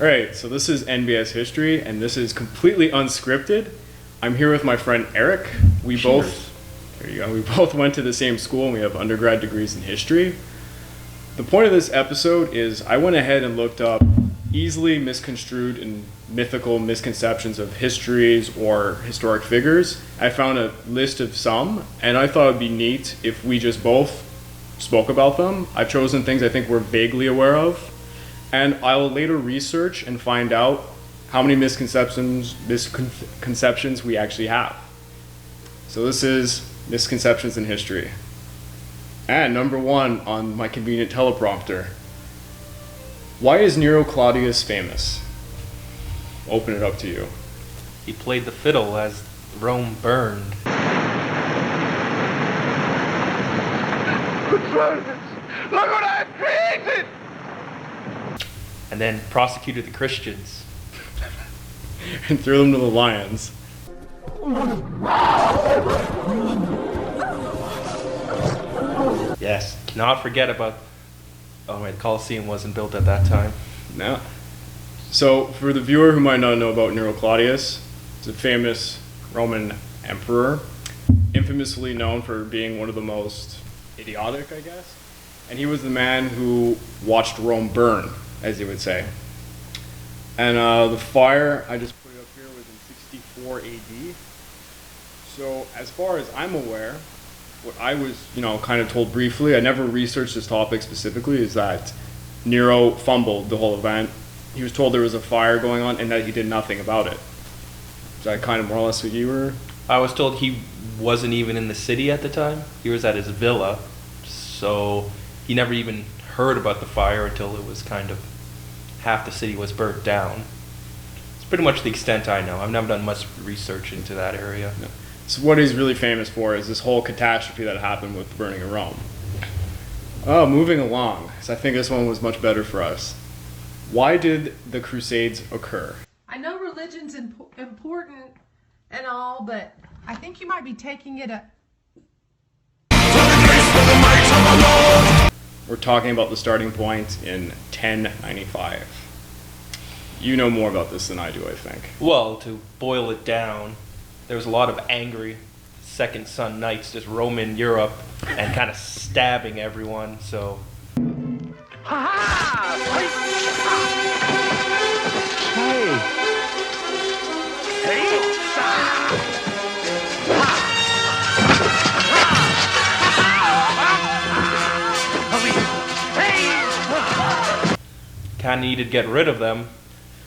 All right, so this is NBS history, and this is completely unscripted. I'm here with my friend Eric. We both went to the same school, and we have undergrad degrees in history. The point of this episode is I went ahead and looked up easily misconstrued and mythical misconceptions of histories or historic figures. I found a list of some, and I thought it would be neat if we just both spoke about them. I've chosen things I think we're vaguely aware of, and I will later research and find out how many misconceptions we actually have. So this is misconceptions in history. And number one on my convenient teleprompter. Why is Nero Claudius famous? Open it up to you. He played the fiddle as Rome burned. Look what I've created! And then prosecuted the Christians. And threw them to the lions. Yes, cannot forget about... Oh wait, the Colosseum wasn't built at that time. No. So, for the viewer who might not know about Nero Claudius, he's a famous Roman emperor, infamously known for being one of the most idiotic, I guess. And he was the man who watched Rome burn, as you would say. And the fire, I just put it up here, was in 64 AD. So, as far as I'm aware, what I was, kind of told briefly, I never researched this topic specifically, is that Nero fumbled the whole event. He was told there was a fire going on and that he did nothing about it. Is that kind of more or less what you were? I was told he wasn't even in the city at the time. He was at his villa, so he never even heard about the fire until it was kind of half the city was burnt down. It's pretty much the extent I know. I've never done much research into that area. No. So what he's really famous for is this whole catastrophe that happened with the burning of Rome. Oh, moving along. So I think this one was much better for us. Why did the Crusades occur? I know religion's important and all, but I think you might be taking it a... We're talking about the starting point in 1095. You know more about this than I do, I think. Well, to boil it down, there was a lot of angry Second Son Knights just roaming Europe and kind of stabbing everyone, so... Kind of needed to get rid of them.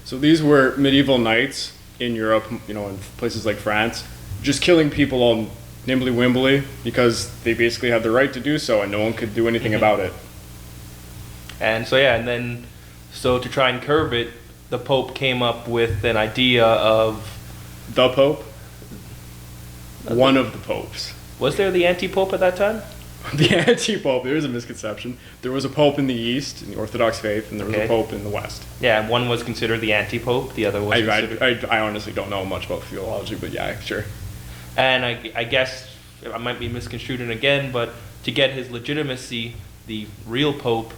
So these were medieval knights in Europe, in places like France, just killing people all nimbly-wimbly because they basically had the right to do so and no one could do anything about it. And so to try and curb it, the Pope came up with an idea of... The Pope? One of the popes. Was there the anti-Pope at that time? The anti-Pope, there is a misconception. There was a Pope in the East, in the Orthodox faith, and there was a Pope in the West. Yeah, and one was considered the anti-Pope, the other was I honestly don't know much about theology, but yeah, sure. And I guess, I might be misconstruing again, but to get his legitimacy, the real Pope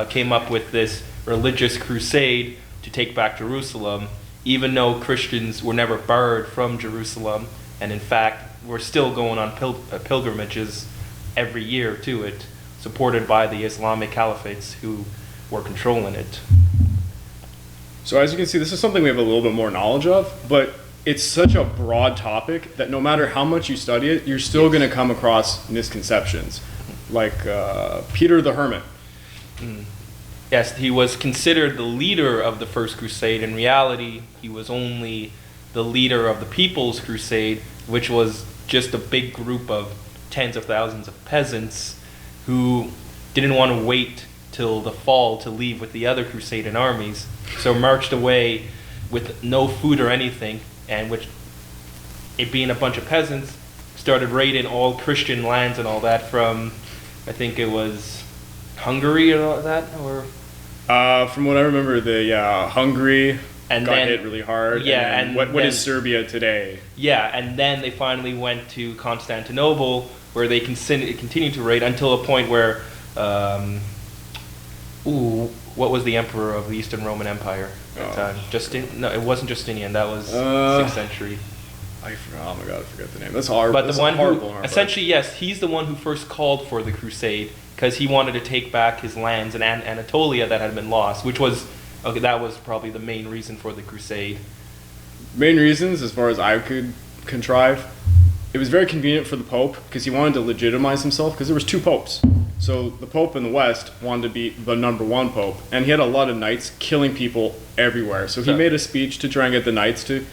came up with this religious crusade to take back Jerusalem, even though Christians were never barred from Jerusalem, and in fact, were still going on pilgrimages every year to it, supported by the Islamic caliphates who were controlling it. So as you can see, this is something we have a little bit more knowledge of, but it's such a broad topic that no matter how much you study it, you're still going to come across misconceptions, like Peter the Hermit. Yes, he was considered the leader of the First Crusade. In reality, he was only the leader of the People's Crusade, which was just a big group of tens of thousands of peasants who didn't want to wait till the fall to leave with the other Crusadan armies, so marched away with no food or anything, and which, it being a bunch of peasants, started raiding all Christian lands and all that from, I think it was Hungary and all that, or... From what I remember, Hungary and got then, hit really hard. Yeah, and what is Serbia today? Yeah, and then they finally went to Constantinople, where they continued to raid until a point where, what was the emperor of the Eastern Roman Empire at the time? No, it wasn't Justinian. That was 6th century. I forgot. Oh my god, I forget the name. That's horrible. But the one who, essentially, yes, he's the one who first called for the crusade because he wanted to take back his lands in Anatolia that had been lost, which was, okay, that was probably the main reason for the crusade. Main reasons, as far as I could contrive, it was very convenient for the Pope because he wanted to legitimize himself because there was 2 popes. So the Pope in the West wanted to be the number 1 Pope, and he had a lot of knights killing people everywhere. So he made a speech to try and get the knights to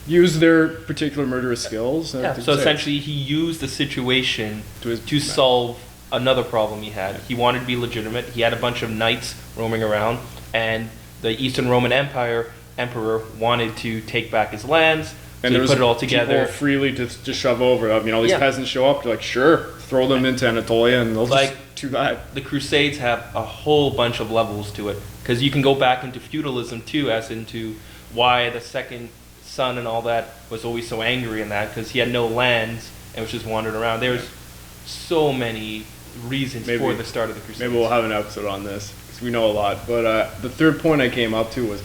use their particular murderous skills. So essentially, he used the situation to solve another problem he had. He wanted to be legitimate. He had a bunch of knights roaming around, and the Eastern Roman emperor wanted to take back his lands. And so he put it all together. People freely to just shove over. I mean, all these peasants show up. They're like, sure, throw them into Anatolia, and they'll just do that. The Crusades have a whole bunch of levels to it, because you can go back into feudalism too, as into why the second son and all that was always so angry in that, because he had no lands and was just wandering around. There's so many reasons for the start of the Crusades. Maybe we'll have an episode on this, because we know a lot. But the third point I came up to was,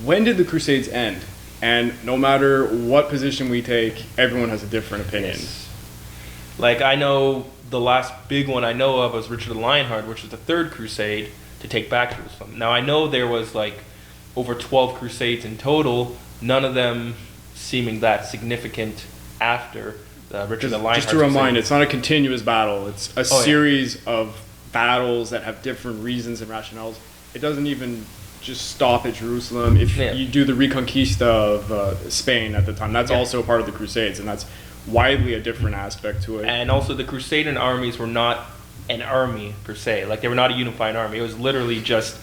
when did the Crusades end? And no matter what position we take, everyone has a different opinion. Yes. Like, I know the last big one I know of was Richard the Lionheart, which was the Third Crusade to take back Jerusalem. Now, I know there was like over 12 crusades in total, none of them seeming that significant after Richard the Lionheart. Just to remind, it's not a continuous battle. It's a series of battles that have different reasons and rationales. It doesn't even just stop at Jerusalem. If you do the Reconquista of Spain at the time, that's also part of the Crusades, and that's widely a different aspect to it. And also, the Crusader armies were not an army per se. Like, they were not a unified army. It was literally just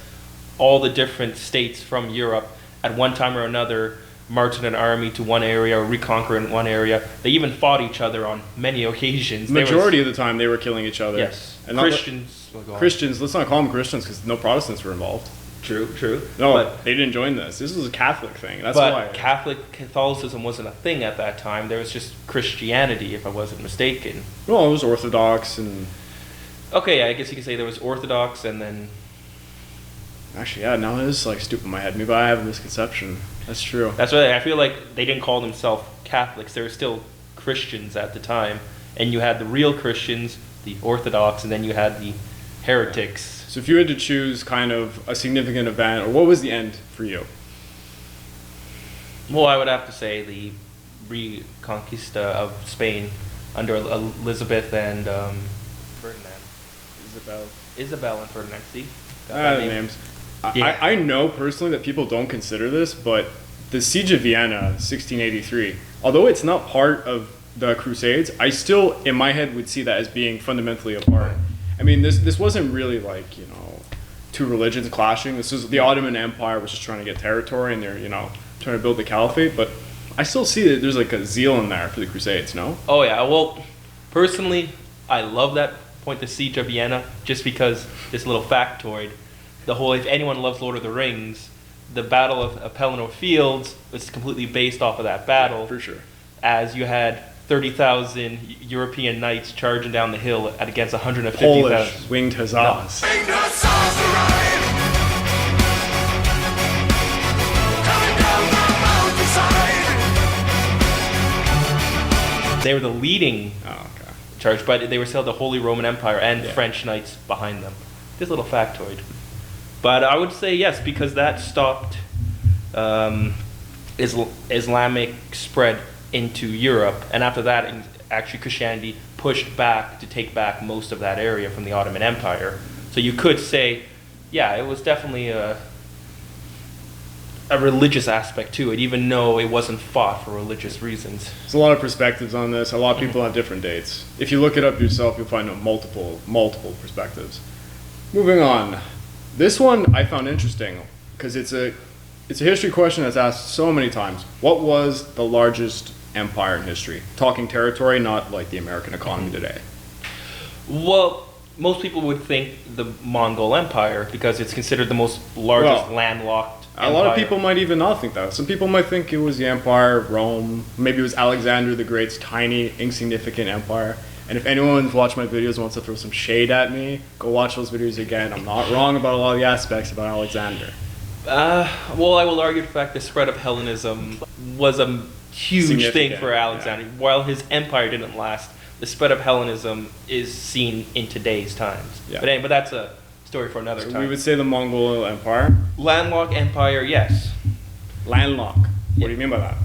all the different states from Europe at one time or another marching an army to one area or reconquering one area. They even fought each other on many occasions. Majority of the time, they were killing each other. Yes. And Christians, let's not call them Christians, because no Protestants were involved. True. No, but they didn't join this. This was a Catholic thing. That's why. Catholicism wasn't a thing at that time. There was just Christianity, if I wasn't mistaken. Well, it was Orthodox and... Okay, I guess you could say there was Orthodox and then... Actually, yeah, now it is like stupid in my head. Maybe I have a misconception. That's true. That's why I feel like they didn't call themselves Catholics. They were still Christians at the time. And you had the real Christians, the Orthodox, and then you had the heretics. So if you had to choose kind of a significant event, or what was the end for you? Well, I would have to say the Reconquista of Spain under Elizabeth and Ferdinand. Isabel and Ferdinand, see? Names. Yeah. I know personally that people don't consider this, but the Siege of Vienna, 1683, although it's not part of the Crusades, I still, in my head, would see that as being fundamentally a part. I mean, this wasn't really like, you know, two religions clashing. This was the Ottoman Empire was just trying to get territory, and they're, you know, trying to build the caliphate. But I still see that there's like a zeal in there for the Crusades, no? Oh yeah. Well, personally, I love that point, the Siege of Vienna, just because this little factoid, the whole, if anyone loves Lord of the Rings, the Battle of Pelennor Fields was completely based off of that battle. Yeah, for sure. As you had 30,000 European knights charging down the hill against 150,000 Polish winged hussars. They were the leading charge, but they were still the Holy Roman Empire and French knights behind them. This little factoid. But I would say yes, because that stopped Islamic spread into Europe, and after that, actually Christianity pushed back to take back most of that area from the Ottoman Empire. So you could say, yeah, it was definitely a religious aspect to it, even though it wasn't fought for religious reasons. There's a lot of perspectives on this. A lot of people have different dates. If you look it up yourself, you'll find multiple perspectives. Moving on. This one I found interesting because it's a history question that's asked so many times. What was the largest empire in history? Talking territory, not like the American economy today. Well, most people would think the Mongol Empire because it's considered the most largest landlocked empire. A lot of people might even not think that. Some people might think it was the Empire of Rome. Maybe it was Alexander the Great's tiny, insignificant empire. And if anyone's watched my videos and wants to throw some shade at me, go watch those videos again. I'm not wrong about a lot of the aspects about Alexander. Well, I will argue the fact the spread of Hellenism was a huge thing for Alexander. While his empire didn't last, the spread of Hellenism is seen in today's times. Yeah. But anyway, that's a story for another time. We would say the Mongol Empire. Landlocked empire, yes. Landlocked. What do you mean by that?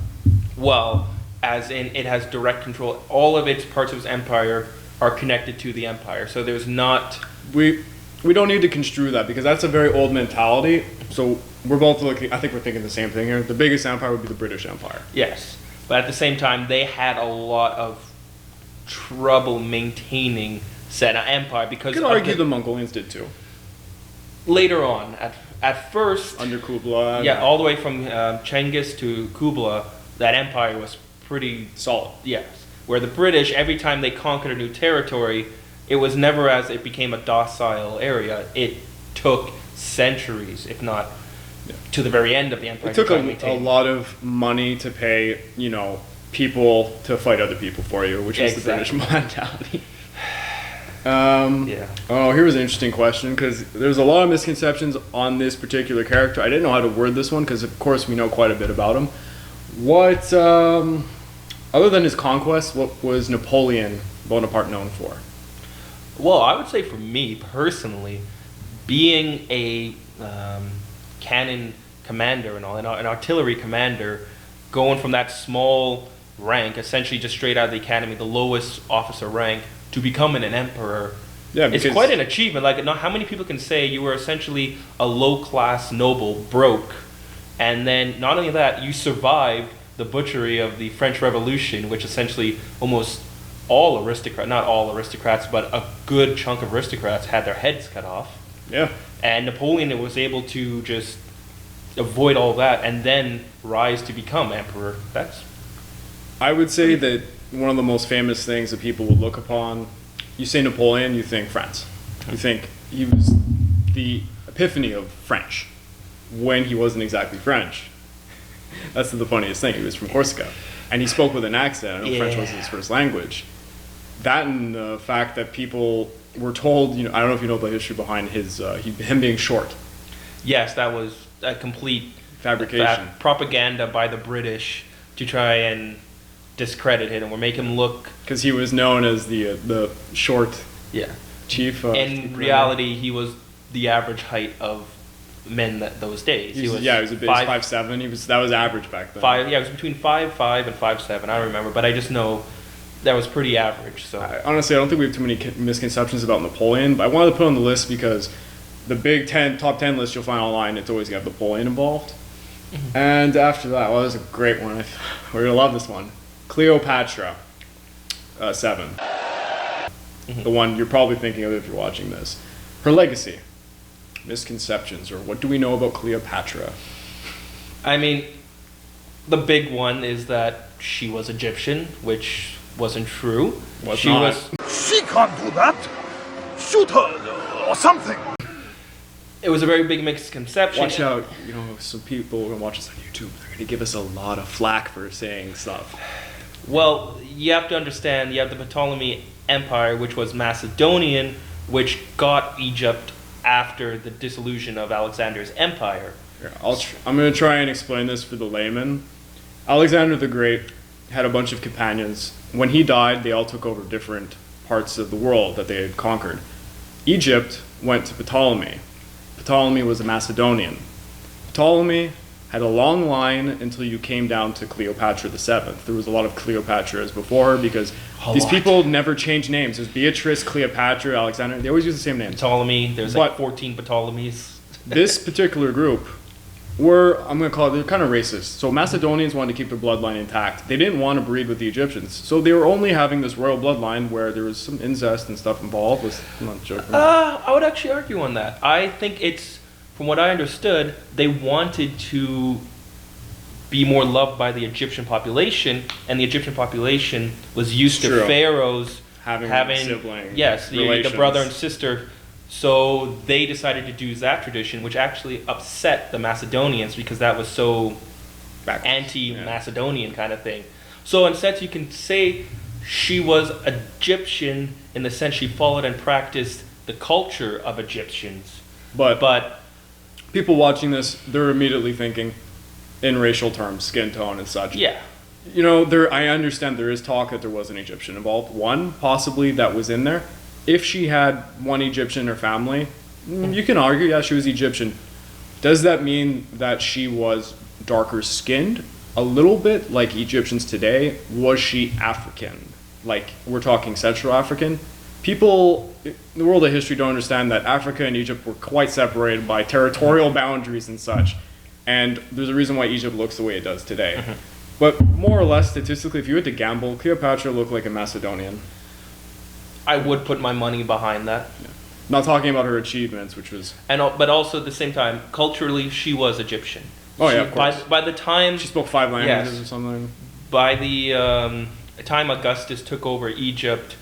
Well, as in it has direct control. All of its parts of its empire are connected to the empire. So there's not... We don't need to construe that because that's a very old mentality. So we're both looking, I think we're thinking the same thing here. The biggest empire would be the British Empire. Yes. But at the same time, they had a lot of trouble maintaining said empire because You could argue the Mongolians did too. Later on, at first... Under Kublai. Yeah, all the way from Genghis to Kublai, that empire was pretty... solid. Yes. Where the British, every time they conquered a new territory, it was never as it became a docile area. It took centuries, if not to the very end of the empire. It took a lot of money to pay, people to fight other people for you, which is the British mentality. Oh, here was an interesting question because there's a lot of misconceptions on this particular character. I didn't know how to word this one because, of course, we know quite a bit about him. What, other than his conquests, what was Napoleon Bonaparte known for? Well, I would say for me personally, being a cannon commander and all, an artillery commander, going from that small rank, essentially just straight out of the academy, the lowest officer rank, to becoming an emperor, it's quite an achievement. Like, how many people can say you were essentially a low-class noble, broke, and then not only that, you survived the butchery of the French Revolution, which essentially almost all aristocrats, not all aristocrats, but a good chunk of aristocrats had their heads cut off. Yeah. And Napoleon was able to just avoid all that and then rise to become emperor. I would say that one of the most famous things that people will look upon, you say Napoleon, you think France. You think he was the epiphany of French when he wasn't exactly French. That's the funniest thing. He was from Corsica. And he spoke with an accent. I know French wasn't his first language. That and the fact that people were told, I don't know if you know the history behind him being short. Yes, that was a complete fabrication. Propaganda by the British to try and discredit him or make him look... Because he was known as the short chief. In reality, he was the average height of men those days. He was a bit 5'7". That was average back then. It was between 5'5" and 5'7". I don't remember, but I just know that was pretty average. So honestly, I don't think we have too many misconceptions about Napoleon, but I wanted to put on the list because the big top 10 list you'll find online, it's always got Napoleon involved. And after that, well, that was a great one. We're gonna love this one. Cleopatra 7. The one you're probably thinking of if you're watching this. Her legacy. Misconceptions, or what do we know about Cleopatra? I mean, the big one is that she was Egyptian, which wasn't true. She can't do that. Shoot her or something. It was a very big misconception. Watch out, some people are gonna watch us on YouTube. They're gonna give us a lot of flack for saying stuff. Well, you have to understand, you have the Ptolemy Empire, which was Macedonian, which got Egypt after the dissolution of Alexander's empire. Here, I'm going to try and explain this for the layman. Alexander the Great had a bunch of companions. When he died, they all took over different parts of the world that they had conquered. Egypt went to Ptolemy. Ptolemy was a Macedonian. Ptolemy had a long line until you came down to Cleopatra the 7th. There was a lot of Cleopatras before her because these people never changed names. There's Beatrice, Cleopatra, Alexander. They always use the same names. Ptolemy. There's like 14 Ptolemies. This particular group were, I'm going to call it, they're kind of racist. So Macedonians wanted to keep their bloodline intact. They didn't want to breed with the Egyptians. So they were only having this royal bloodline where there was some incest and stuff involved. I'm not joking. I would actually argue on that. I think it's, from what I understood, they wanted to be more loved by the Egyptian population, and the Egyptian population was used to pharaohs having sibling the brother and sister. So they decided to do that tradition, which actually upset the Macedonians because that was so anti-Macedonian kind of thing. So in a sense, you can say she was Egyptian in the sense she followed and practiced the culture of Egyptians. But people watching this, they're immediately thinking in racial terms, skin tone and such. yeah, You know, I understand there is talk that there was an Egyptian involved. One, possibly, that was in there. If she had one Egyptian in her family, you can argue, yeah, she was Egyptian. Does that mean that she was darker skinned? A little bit, like Egyptians today. Was she African? Like, we're talking Central African? People in the world of history don't understand that Africa and Egypt were quite separated by territorial boundaries and such. And there's a reason why Egypt looks the way it does today. But more or less, statistically, if you had to gamble, Cleopatra looked like a Macedonian. I would put my money behind that. Not talking about her achievements, which was... But also at the same time, culturally, she was Egyptian. Oh, yeah, of course. By the time... She spoke 5 languages Yes. or something. By the time Augustus took over Egypt,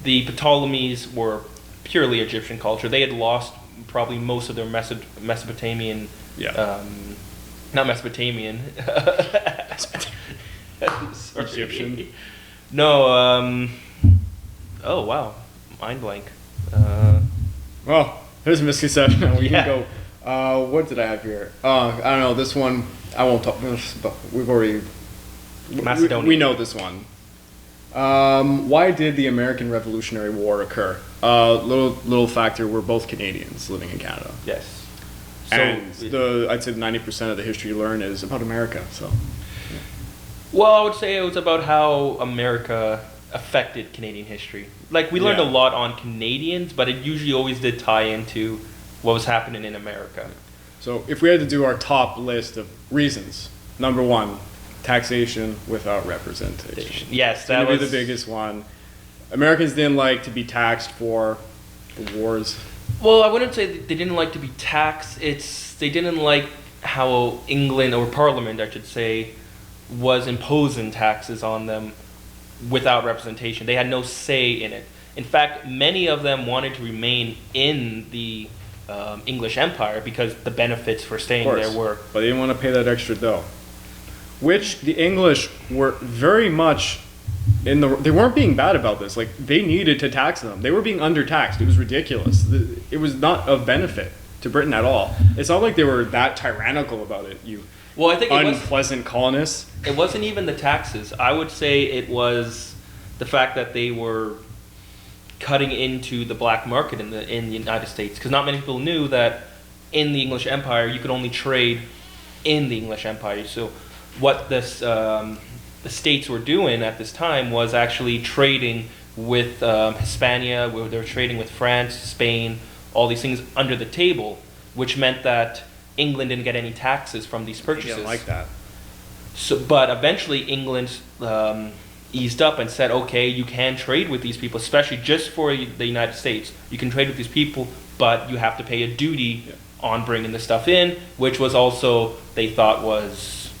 the Ptolemies were purely Egyptian culture. They had lost probably most of their Mesopotamian... Yeah. Not Mesopotamian. Sorry. Egyptian. No, oh, wow. Mind blank. Well, there's a misconception. We Yeah. can go... what did I have here? I don't know. This one, I won't talk... But we've already... Macedonia. We know this one. Why did the American Revolutionary War occur? Little factor, we're both Canadians living in Canada. Yes. And I'd say 90% of the history you learn is about America. So, Well, I would say it was about how America affected Canadian history. Like, we learned Yeah. a lot on Canadians, but it usually always did tie into what was happening in America. so if we had to do our top list of reasons, number 1, taxation without representation. Yes, That that would be was the biggest one. Americans didn't like to be taxed for the wars. Well, I wouldn't say they didn't like to be taxed. They didn't like how England, or Parliament, I should say, was imposing taxes on them without representation. They had no say in it. In fact, many of them wanted to remain in the English Empire because the benefits for staying Of course, there were... but they didn't want to pay that extra dough. Which the English were very much they weren't being bad about this. Like, they needed to tax them. They were being undertaxed. It was ridiculous. It was not of benefit to Britain at all. It's not like they were that tyrannical about it, you Well, I think unpleasant colonists. it wasn't even the taxes. I would say it was the fact that they were cutting into the black market in the United States, because not many people knew that in the English Empire you could only trade in the English Empire. So what the states were doing at this time was actually trading with Hispania, where they were trading with France, Spain, all these things under the table, which meant that England didn't get any taxes from these They purchases. didn't like that. So, but eventually England eased up and said, okay, you can trade with these people, especially just for the United States. You can trade with these people, but you have to pay a duty on bringing the stuff in, which was also, they thought was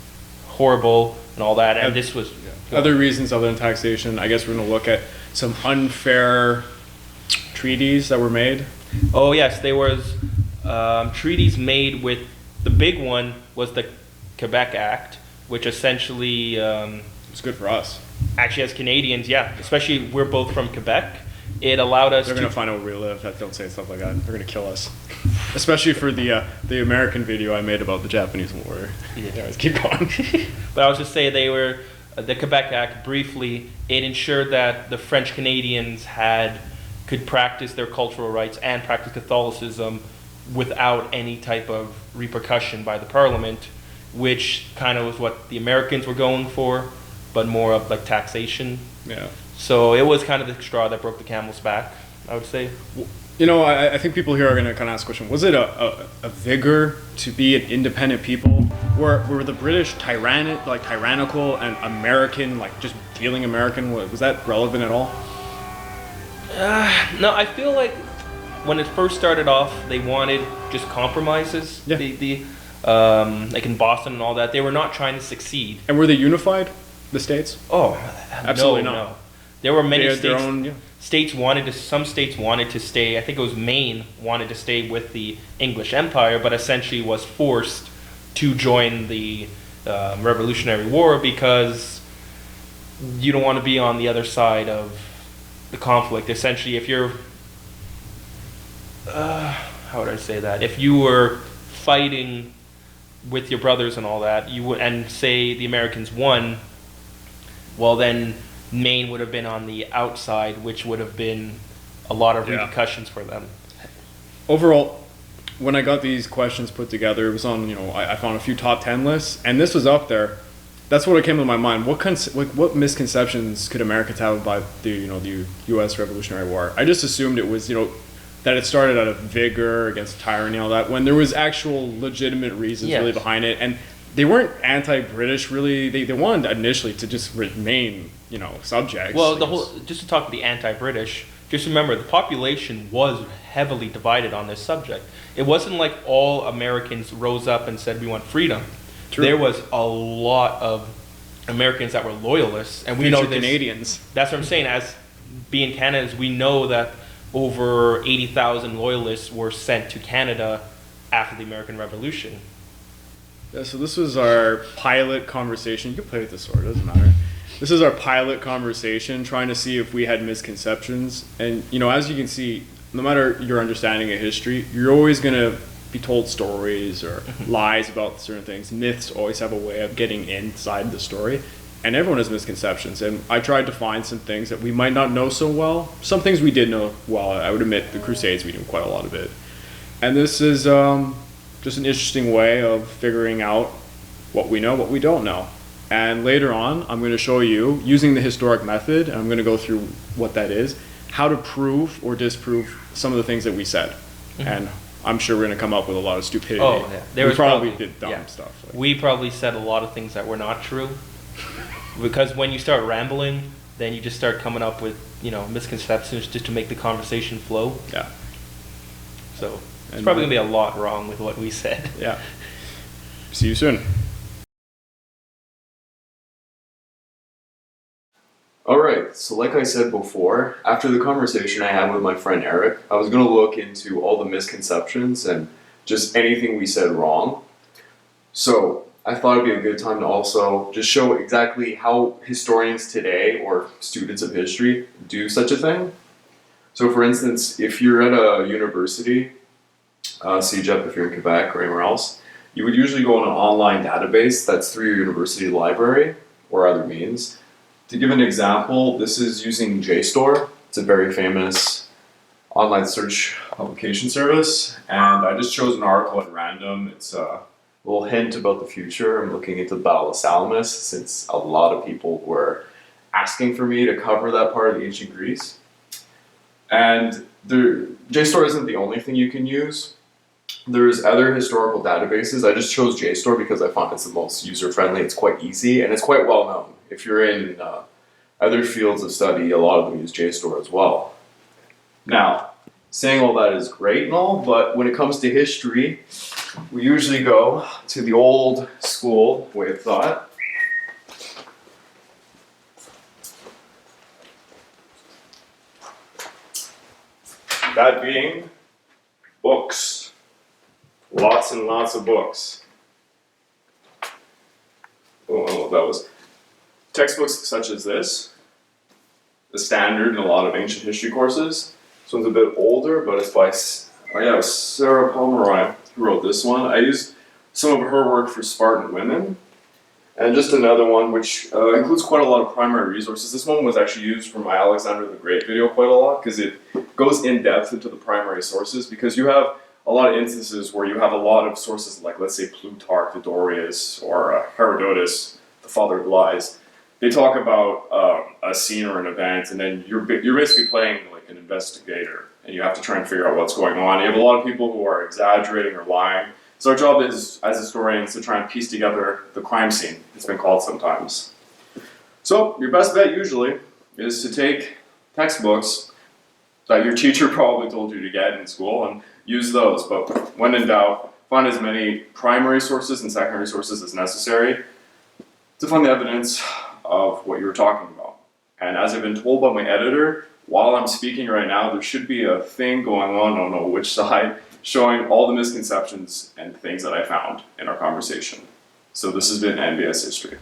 horrible and all that. And this was... Other reasons other than taxation, I guess we're going to look at some unfair treaties that were made. Oh, yes, there was treaties made with... The big one was the Quebec Act, which essentially... It's good for us. actually, as Canadians, yeah, especially we're both from Quebec, it allowed us They're going to find out where we live. Don't say stuff like that. They're going to kill us. Especially for the American video I made about the Japanese War. Yeah. Anyways, keep going. But I was just saying they were, the Quebec Act, briefly, it ensured that the French Canadians could practice their cultural rights and practice Catholicism without any type of repercussion by the Parliament, which kind of was what the Americans were going for, but more of like taxation. Yeah. So it was kind of the straw that broke the camel's back, I would say. You know, I think people here are going to kind of ask the question, was it a vigor to be an independent people? Were the British tyrannical and American, like just dealing American? Was that relevant at all? No, I feel like when it first started off, they wanted just compromises. Yeah. Like in Boston and all that, they were not trying to succeed. And were they unified, the states? Oh, Absolutely no, not. no. There were many They had states. their own, yeah. Some states wanted to stay. I think it was Maine wanted to stay with the English Empire, but essentially was forced to join the Revolutionary War because you don't want to be on the other side of the conflict. Essentially, if you're, how would I say that? If you were fighting with your brothers and all that, you would, and say the Americans won, well then Maine would have been on the outside, which would have been a lot of repercussions for them. Overall, when I got these questions put together, it was on, I found a few top 10 lists, and this was up there. That's what came to my mind. What misconceptions could Americans have about the U.S. Revolutionary War? I just assumed it was, that it started out of vigor against tyranny and all that, when there was actual legitimate reasons really behind it. And they weren't anti-British, really. They wanted initially to just remain, subjects. Well, just to talk about the anti-British, just remember the population was heavily divided on this subject. It wasn't like all Americans rose up and said we want freedom. True. There was a lot of Americans that were loyalists, and we know this, Canadians. That's what I'm saying. As being Canadians, we know that over 80,000 loyalists were sent to Canada after the American Revolution. Yeah, so this was our pilot conversation. You can play with the sword, doesn't matter. This is our pilot conversation, trying to see if we had misconceptions. And, as you can see, no matter your understanding of history, you're always going to be told stories or lies about certain things. Myths always have a way of getting inside the story. And everyone has misconceptions. And I tried to find some things that we might not know so well. Some things we did know well. I would admit the Crusades, we knew quite a lot of it. And this is just an interesting way of figuring out what we know, what we don't know. And later on, I'm going to show you, using the historic method, and I'm going to go through what that is, how to prove or disprove some of the things that we said. And I'm sure we're going to come up with a lot of stupidity. Oh, yeah. We probably did dumb stuff. Like. We probably said a lot of things that were not true. Because when you start rambling, then you just start coming up with, misconceptions just to make the conversation flow. Yeah. So it's probably going to be a lot wrong with what we said. Yeah. See you soon. Alright, so like I said before, after the conversation I had with my friend Eric, I was going to look into all the misconceptions and just anything we said wrong. So I thought it'd be a good time to also just show exactly how historians today, or students of history, do such a thing. So for instance, if you're at a university, CEGEP if you're in Quebec or anywhere else, you would usually go on an online database that's through your university library or other means. To give an example, this is using JSTOR. It's a very famous online search publication service, and I just chose an article at random. It's a little hint about the future. I'm looking into the Battle of Salamis, since a lot of people were asking for me to cover that part of ancient Greece. And JSTOR isn't the only thing you can use. There's other historical databases. I just chose JSTOR because I find it's the most user-friendly. It's quite easy, and it's quite well known. If you're in other fields of study, a lot of them use JSTOR as well. Now, saying all that is great and all, but when it comes to history, we usually go to the old school way of thought. That being books. Lots and lots of books. Oh, that was textbooks such as this, the standard in a lot of ancient history courses. This one's a bit older, but it's by Sarah Pomeroy who wrote this one. I used some of her work for Spartan Women, and just another one which includes quite a lot of primary resources. This one was actually used for my Alexander the Great video quite a lot because it goes in depth into the primary sources, because you have a lot of instances where you have a lot of sources like, let's say, Plutarch, Theodorus, or Herodotus, the father of lies. They talk about a scene or an event, and then you're basically playing like an investigator, and you have to try and figure out what's going on. You have a lot of people who are exaggerating or lying. So our job is, as historians, to try and piece together the crime scene, it's been called sometimes. So your best bet usually is to take textbooks that your teacher probably told you to get in school and use those. But when in doubt, find as many primary sources and secondary sources as necessary to find the evidence of what you were talking about. And as I've been told by my editor, while I'm speaking right now, there should be a thing going on, I don't know which side, showing all the misconceptions and things that I found in our conversation. So this has been NBS History.